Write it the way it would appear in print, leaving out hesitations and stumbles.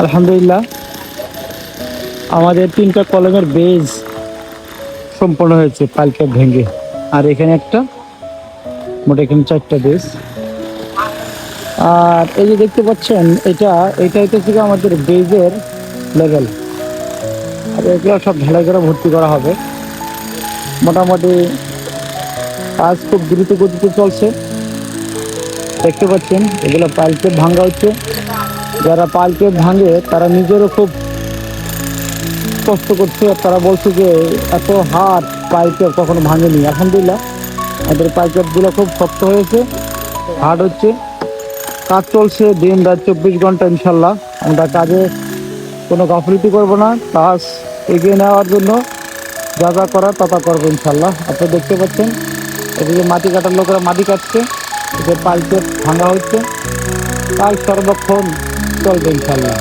আলহামদুলিল্লাহ, আমাদের 3টা কলমের বেজ সম্পন্ন হয়েছে পাইলটা ভেঙে। আর এখানে একটা, মোট এখানে 4টা বেজ। আর এই যে দেখতে পাচ্ছেন, এটা হচ্ছে আমাদের বেজের লেভেল। আর এগুলো সব ঢালাই করে ভর্তি করা হবে। মোটামুটি কাজ খুব দ্রুত গতিতে চলছে। দেখতে পাচ্ছেন এগুলো পাইলকে ভাঙা হচ্ছে। যারা পাইলকে ভাঙে তারা নিজেরও খুব কষ্ট করছে। তারা বলছে যে এত হার্ড পাইপের কখনো ভাঙেনি। আলহামদুলিল্লাহ, আমাদের পাইপগুলো খুব শক্ত হয়েছে, হার্ড হচ্ছে। কাজ চলছে দিন রাত 24 ঘন্টা। ইনশাল্লাহ আমরা কাজে কোনো গাফিলতি করবো না। কাজ এগিয়ে নেওয়ার জন্য যা যা করার তা করবো ইনশাল্লাহ। আপনি দেখতে পাচ্ছেন এদিকে মাটি কাটার লোকেরা মাটি কাটছে, এদের পাইপের ভাঙা হচ্ছে। কাজ সর্বক্ষণ চলবে ইনশাল্লাহ।